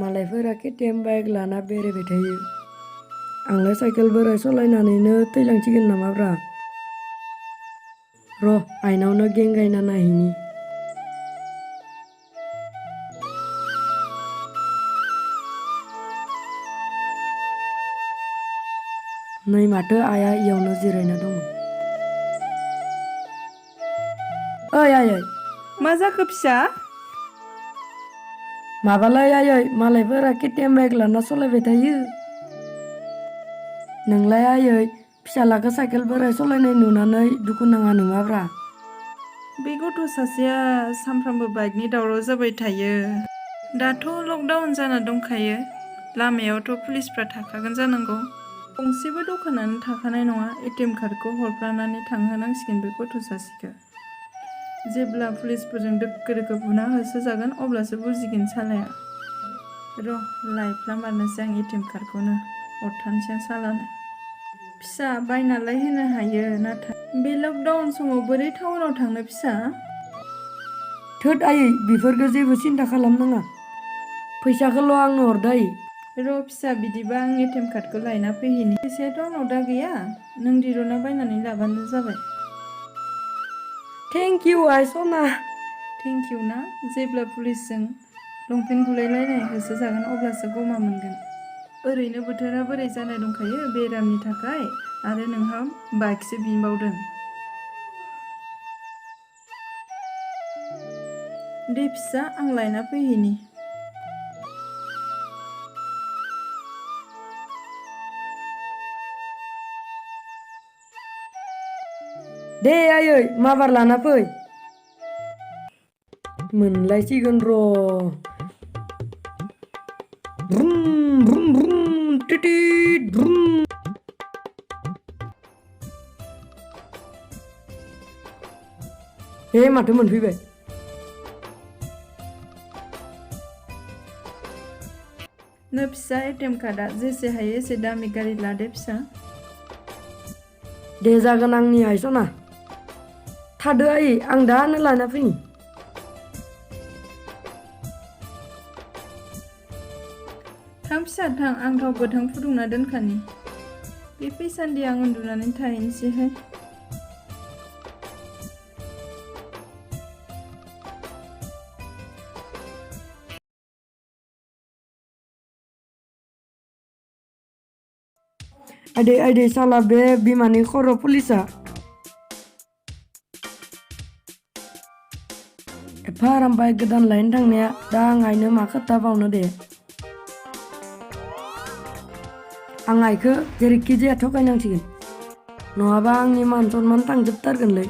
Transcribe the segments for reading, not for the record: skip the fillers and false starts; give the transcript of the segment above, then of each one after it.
मालायफोरा KTM bike लाना बेरायबाय थायो। आंलाय साइकेल बोराय सलायनानैनो थैलांसिगोन नामाब्रा। र' आइनावनो गेंगायना नायहैनि। नै माथो आइया इयावनो जिरायना दङ। ओइ आयै, मा जाखो फिसा? माबालाय आयै, मालायफोरा KTM बाइक लाना सलायबाय थायो। नोंलाय आयै फिसालाखौ साइकेल बोराय सलायनाय नुनानै दुखु नाङा नोमाब्रा। बे गथ' सासेया सानफ्रामबो बाइकनि दावराव जाबाय थायो। दाथ' लकडाउन जाना दंखायो। लामायावथ' पुलिसफ्रा थाखागोन जानांगौ। गंसेबो दखानानो थाखानाय नङा। ATM कार्डखौ हरफ्लानानै थांहोनांसिगोन बे गथ' सासेखौ। जेब्ला पुलिसफोरजों दोक्को दोक्को बुना होसोजागोन अब्लासो बुजिगोन सालाया। र' लायफ्लामारनोसै आं ATM कार्डखौनो हरथारनोसै आं सालानो। फिसा बायनालाय होनो हायो, नाथाय बे लकडाउन समाव बोरै टाउनाव थांनो फिसा? थोद आयै, बेफोरखौ जेबो सिन्था खालामनाङा। फैसाखौल' आंनो हरदो आयै। र' फिसा बिदिबा आं ATM कार्डखौ लायना फैहैनि। फैसायाथ' आंनाव दा गैया, नों दिरुना बायनानै लाबानो जाबाय। थेंक इउ आइ सना। थेंक इउ ना? जेब्ला पुलिसजों लंपेन्ट गुलायलायनाय होसोजागोन अब्लासो गमा मोनगोन। ओरैनो बोथोरा बोरै जानाय दंखायो बेरामनि थाखाय, आरो नोंहा बाइकसो बिनबावदों। दे फिसा आं लायना फैहैनि। दे आयै, माबार लाना फै। मोनलायसिगोन र'। ब्रुम ब्रुम ब्रुम टिटिट ब्रुम। हे माथो मोनफैबाय। नो फिसा ATM कार्डआ जेसे हायो एसे दामि गारि लादो फिसा। दे जागोन आंनि आइ सना। थादो आयै, आं दानो लाना फैनि। थां फिसा थां, आं थाव गोथां फुदुंना दोनखानि। बे फैसान्दि आं उन्दुनानै थाहैनोसैहाय। आदै आदै साला बे बिमानि खर' पुलिसा एफाराम बाइक गोदान लायनो थांनाया दा आं आइनो मा खोथा बावनो दे। आं आइखो जेरैखि जाया थगायनांसिगोन, नङाबा आंनि मान सनमान थांजोबथारगोनलै।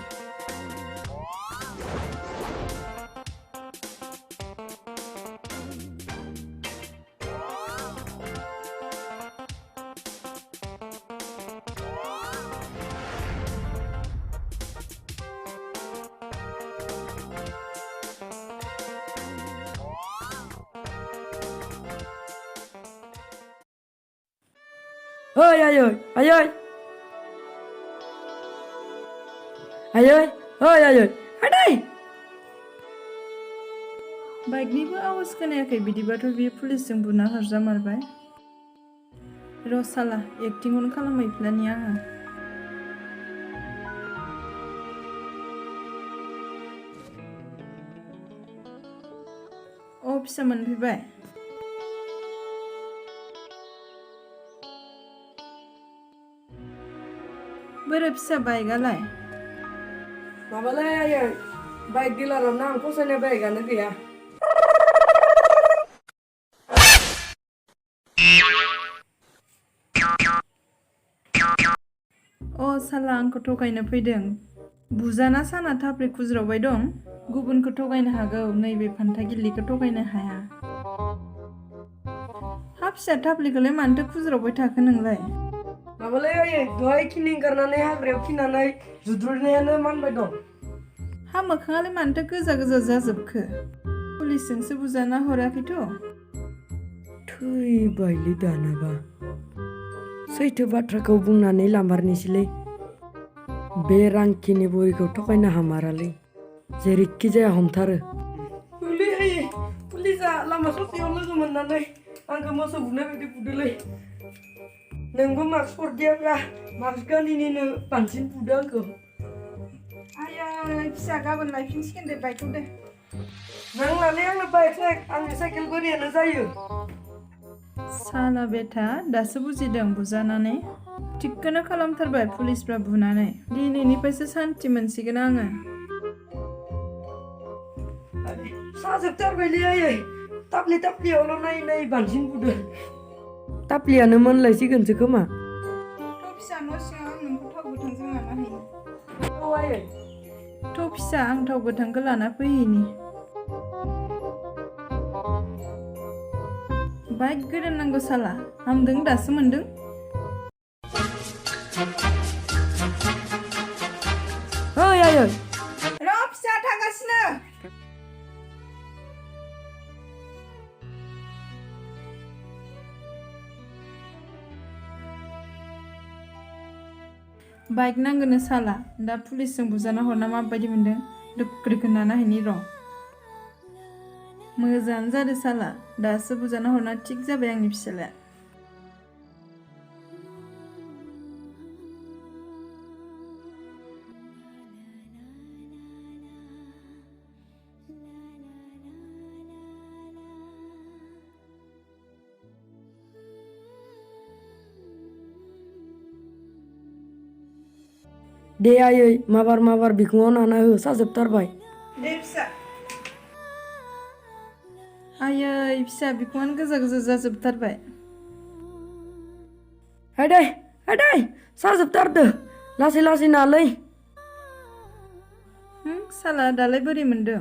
ओइ आयै आयै आयै ओइ आयै आदै। बाइकनिबो आवाज खोनायाखै, बिदिबाथ' बियो पुलिसजों बुना हरजामारबाय। र' साला एक्टिंखौनो खालामहैफ्लानि आङो। अ फिसा मोनफैबाय। बोरो फिसा बाइकआलाय? माबालाय आयै, बाइक डिलारावनो आं फसायनाय बाइकआनो गैया। अ साला आंखौ थगायनो फैदों। बुजाना साना थाफ्ले खुज्रावबाय दं। गुबुनखौ थगायनो हागौ, नैबे फान्था गिलिखौ थगायनो हाया। हा फिसा थाफ्लेखौलाय मानोथो खुज्रावबाय थाखो नोंलाय? माबालाय आयै, दहाय खिनि ओंखारनानै हाग्रायाव खिनानै जुद्रुनायानो मानबाय दं। हा मोखाङालाय मानोथो गोजा गोजा जाजोबखो? पुलिसजोंसो बुजाना हराखैथ'। थैबायलै दानाबा। सैथो बाथ्राखौ बुंनानै लामारनोसैलै। बे रांखिनि बुरिखौ थगायनो हामारालै। जेरैखि जाया हमथारो। पुलिसा लामा ससेयाव लोगो मोननानै आंखौ मोसौ बुनाय बायदि बुदोलै नोंबो मास्क हरदियाब्रा मास्क गानिनिनो बांसिन बुदो आंखौ आयै फिसा गाबोन लायफिनसिगोन दे बाइकखौ दे नांलालै आंनो बाइक आंनि साइकेल बोरियानो जायो साला बेटा दासो बुजिदों बुजानानै थिगखौनो खालामथारबाय पुलिसफ्रा बुनानै दिनैनिफ्रायसो सान्ति मोनसिगोन आङो साजोबथारबायलै आयै टाप्लियावल' नायै बांसिन बुदो टाप्लियानो मोनलायसिगोनसो खोमा थ' फिसा न' सिङाव आं नोंखौ थाव गोथांजों लाना हैनि औ आयै थ' फिसा आं थाव गोथांखौ लाना फैहैनि बाइक गोदान नांगौ साला हामदों दासो मोनदों ओइ आयै र' फिसा थांगासिनो बाइक नांगोनो साला दा पुलिसजों बुजाना हरना माबायदि मोनदों दोख्रिखौ नाना हैनि र' मोजाङानो जादों साला दासो बुजाना हरना थिग जाबाय आंनि फिसालाया दे आयै माबार बिखुङाव नाना हो साजोबथारबाय दे फिसा आयै फिसा बिखुङानो गोजा जाजोबथारबाय हायदै साजोबथारदो लासै नालै साला दालाय बोरै मोनदों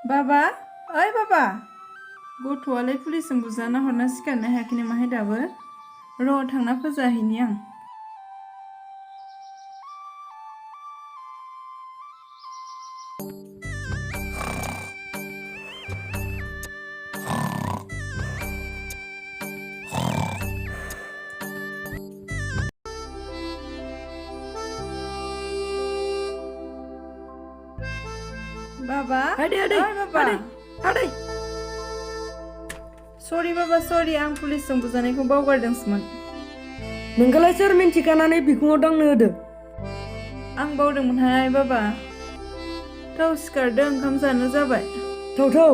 बाबा ओइ बाबा गथ'आलाय पुलिसजों बुजाना हरना सिखारनो हायाखै नामाहाय दाबो र' थांना फोजाहैनि आं बाबा आदै सरि बाबा सरि आं पुलिसजों बुजानायखौ बावगारदोंसोमोन नोंखौलाय सोर मिन्थिखानानै बिखुङाव दांनो होदो आं बावदोंमोनहाय बाबा थाव सिखारदों ओंखाम जानो जाबाय थौ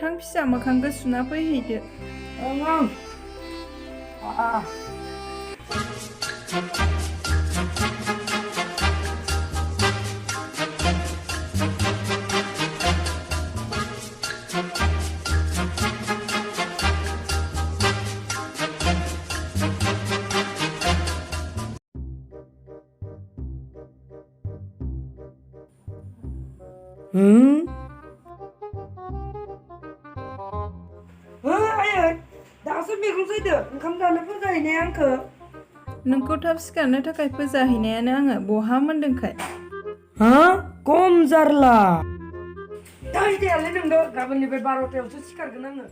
थां फिसा मोखांखौ सुना फैहैदो आयै दासो मैगं सायदो ओंखाम जानो फोजाहैनाय आंखो नोंखौ थाब सिखारनो थाखाय फोजाहैनायानो आङो बहा मोनदोंखाय कम जारला दायदायालै नोंदो गाबोननिफ्राय 12थायावसो सिखारगोन आङो